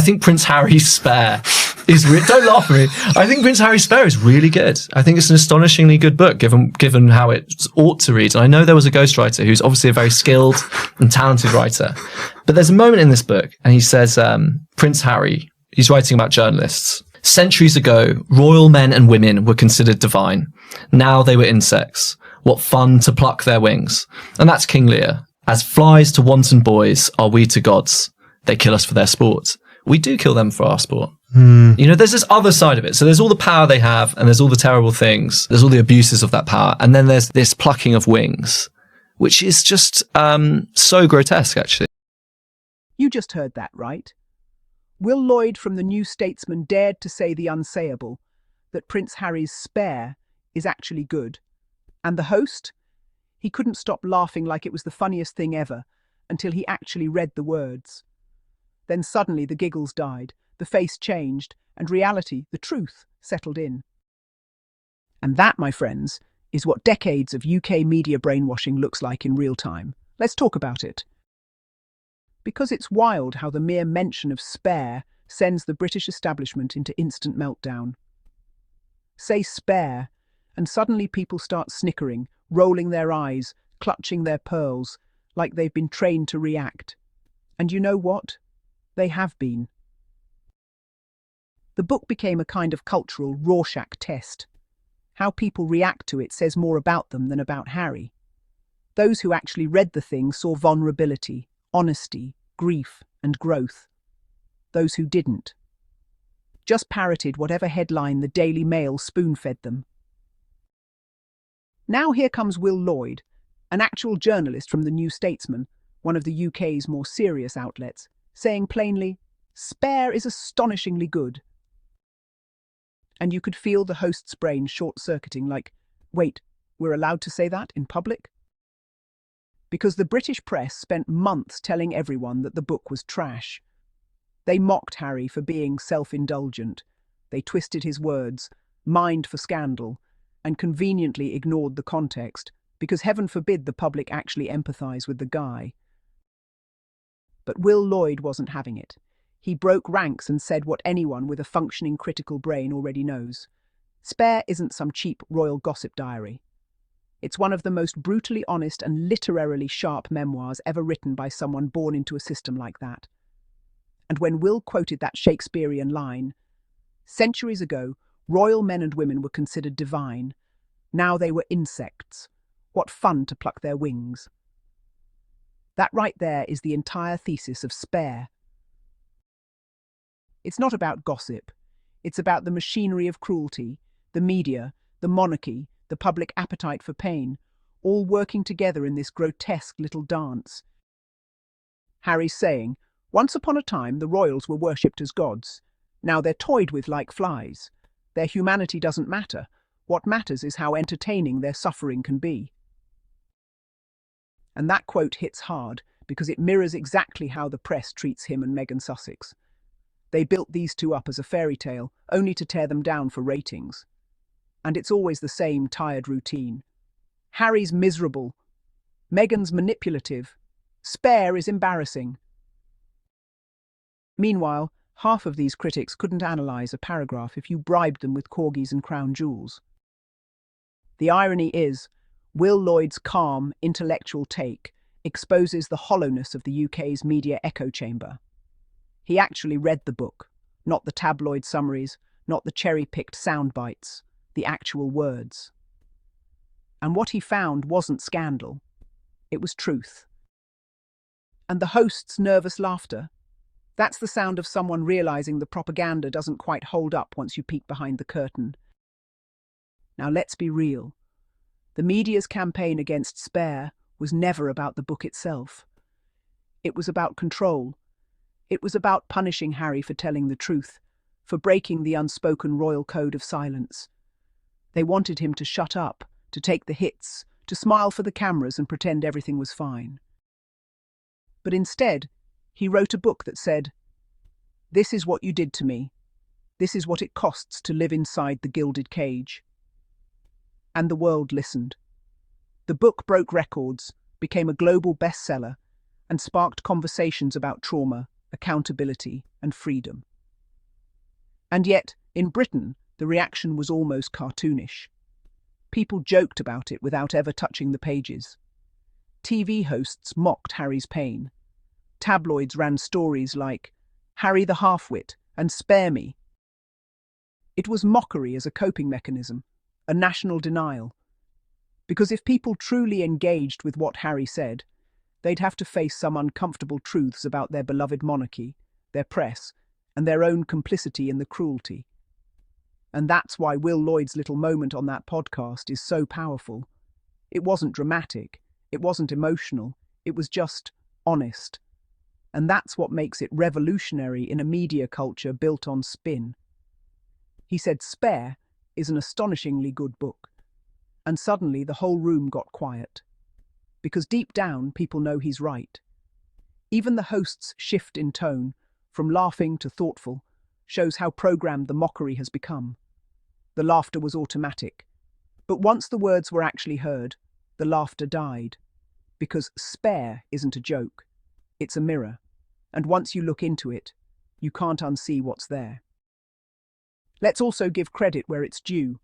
I think Prince Harry's Spare is don't laugh at me. I think Prince Harry's Spare is really good. I think it's an astonishingly good book, given how it ought to read. And I know there was a ghostwriter who's obviously a very skilled and talented writer, but there's a moment in this book, and he says, Prince Harry, he's writing about journalists. Centuries ago, royal men and women were considered divine. Now they were insects. What fun to pluck their wings. And that's King Lear. As flies to wanton boys are we to gods. They kill us for their sport. We do kill them for our sport. You know, there's this other side of it. So there's all the power they have, and there's all the terrible things. There's all the abuses of that power. And then there's this plucking of wings, which is just so grotesque, actually. You just heard that, right? Will Lloyd from the New Statesman dared to say the unsayable, that Prince Harry's Spare is actually good. And the host? He couldn't stop laughing like it was the funniest thing ever, until he actually read the words. Then suddenly the giggles died, the face changed, and reality, the truth, settled in. And that, my friends, is what decades of UK media brainwashing looks like in real time. Let's talk about it. Because it's wild how the mere mention of Spare sends the British establishment into instant meltdown. Say Spare, and suddenly people start snickering, rolling their eyes, clutching their pearls, like they've been trained to react. And you know what? They have been. The book became a kind of cultural Rorschach test. How people react to it says more about them than about Harry. Those who actually read the thing saw vulnerability, honesty, grief, and growth. Those who didn't just parroted whatever headline the Daily Mail spoon-fed them. Now here comes Will Lloyd, an actual journalist from the New Statesman, one of the UK's more serious outlets, saying plainly, Spare is astonishingly good. And you could feel the host's brain short-circuiting like, wait, we're allowed to say that in public? Because the British press spent months telling everyone that the book was trash. They mocked Harry for being self-indulgent. They twisted his words, mined for scandal, and conveniently ignored the context, because heaven forbid the public actually empathise with the guy. But Will Lloyd wasn't having it. He broke ranks and said what anyone with a functioning critical brain already knows. Spare isn't some cheap royal gossip diary. It's one of the most brutally honest and literarily sharp memoirs ever written by someone born into a system like that. And when Will quoted that Shakespearean line, centuries ago, royal men and women were considered divine. Now they were insects. What fun to pluck their wings. That right there is the entire thesis of Spare. It's not about gossip. It's about the machinery of cruelty, the media, the monarchy, the public appetite for pain, all working together in this grotesque little dance. Harry's saying, once upon a time the royals were worshipped as gods. Now they're toyed with like flies. Their humanity doesn't matter. What matters is how entertaining their suffering can be. And that quote hits hard because it mirrors exactly how the press treats him and Meghan Sussex. They built these two up as a fairy tale, only to tear them down for ratings. And it's always the same tired routine. Harry's miserable. Meghan's manipulative. Spare is embarrassing. Meanwhile, half of these critics couldn't analyse a paragraph if you bribed them with corgis and crown jewels. The irony is, Will Lloyd's calm, intellectual take exposes the hollowness of the UK's media echo chamber. He actually read the book, not the tabloid summaries, not the cherry-picked sound bites, the actual words. And what he found wasn't scandal. It was truth. And the host's nervous laughter, that's the sound of someone realising the propaganda doesn't quite hold up once you peek behind the curtain. Now let's be real. The media's campaign against Spare was never about the book itself. It was about control. It was about punishing Harry for telling the truth, for breaking the unspoken royal code of silence. They wanted him to shut up, to take the hits, to smile for the cameras and pretend everything was fine. But instead, he wrote a book that said, "This is what you did to me. This is what it costs to live inside the gilded cage." And the world listened. The book broke records, became a global bestseller, and sparked conversations about trauma, accountability, and freedom. And yet, in Britain, the reaction was almost cartoonish. People joked about it without ever touching the pages. TV hosts mocked Harry's pain. Tabloids ran stories like, "Harry the half-wit," and "Spare me." It was mockery as a coping mechanism, a national denial. Because if people truly engaged with what Harry said, they'd have to face some uncomfortable truths about their beloved monarchy, their press, and their own complicity in the cruelty. And that's why Will Lloyd's little moment on that podcast is so powerful. It wasn't dramatic, it wasn't emotional, it was just honest. And that's what makes it revolutionary in a media culture built on spin. He said Spare is an astonishingly good book. And suddenly the whole room got quiet. Because deep down, people know he's right. Even the host's shift in tone, from laughing to thoughtful, shows how programmed the mockery has become. The laughter was automatic. But once the words were actually heard, the laughter died. Because Spare isn't a joke. It's a mirror. And once you look into it, you can't unsee what's there. Let's also give credit where it's due.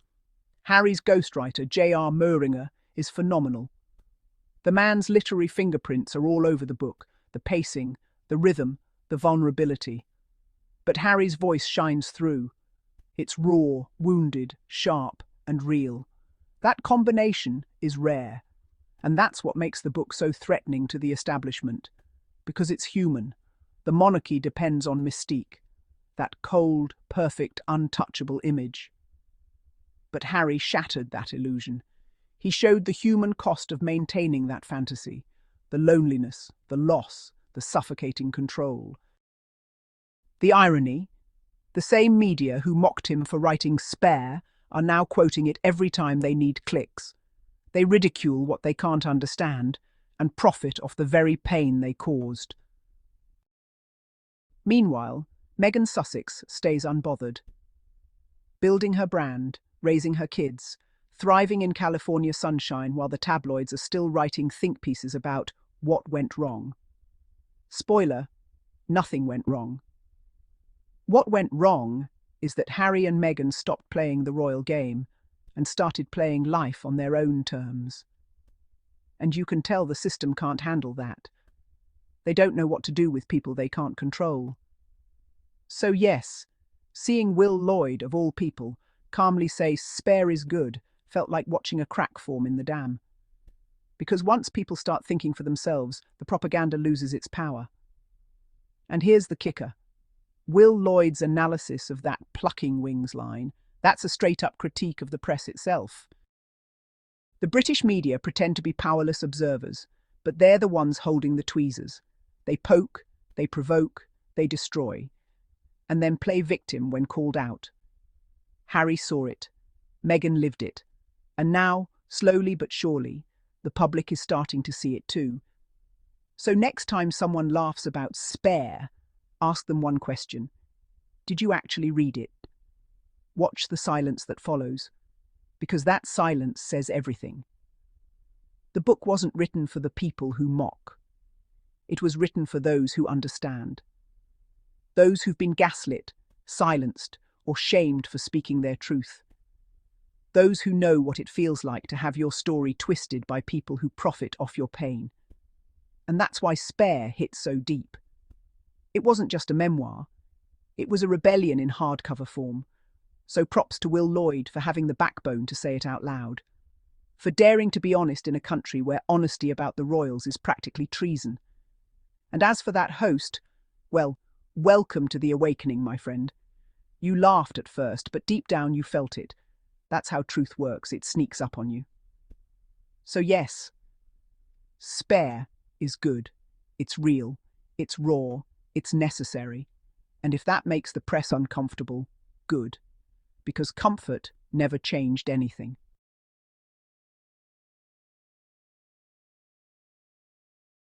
Harry's ghostwriter, J.R. Moehringer, is phenomenal. The man's literary fingerprints are all over the book, the pacing, the rhythm, the vulnerability. But Harry's voice shines through. It's raw, wounded, sharp, and real. That combination is rare, and that's what makes the book so threatening to the establishment. Because it's human. The monarchy depends on mystique, that cold, perfect, untouchable image. But Harry shattered that illusion. He showed the human cost of maintaining that fantasy, the loneliness, the loss, the suffocating control. The irony, the same media who mocked him for writing Spare are now quoting it every time they need clicks. They ridicule what they can't understand and profit off the very pain they caused. Meanwhile, Meghan Sussex stays unbothered. Building her brand, raising her kids, thriving in California sunshine while the tabloids are still writing think pieces about what went wrong. Spoiler, nothing went wrong. What went wrong is that Harry and Meghan stopped playing the royal game and started playing life on their own terms. And you can tell the system can't handle that. They don't know what to do with people they can't control. So yes, seeing Will Lloyd, of all people, calmly say Spare is good felt like watching a crack form in the dam. Because once people start thinking for themselves, the propaganda loses its power. And here's the kicker. Will Lloyd's analysis of that plucking wings line, that's a straight-up critique of the press itself. The British media pretend to be powerless observers, but they're the ones holding the tweezers. They poke, they provoke, they destroy, and then play victim when called out. Harry saw it. Meghan lived it. And now, slowly but surely, the public is starting to see it too. So next time someone laughs about Spare, ask them one question. Did you actually read it? Watch the silence that follows, because that silence says everything. The book wasn't written for the people who mock. It was written for those who understand. Those who've been gaslit, silenced, or shamed for speaking their truth. Those who know what it feels like to have your story twisted by people who profit off your pain. And that's why Spare hit so deep. It wasn't just a memoir. It was a rebellion in hardcover form. So props to Will Lloyd for having the backbone to say it out loud. For daring to be honest in a country where honesty about the royals is practically treason. And as for that host, well, welcome to the awakening, my friend. You laughed at first, but deep down you felt it. That's how truth works. It sneaks up on you. So yes, Spare is good. It's real. It's raw. It's necessary. And if that makes the press uncomfortable, good. Because comfort never changed anything.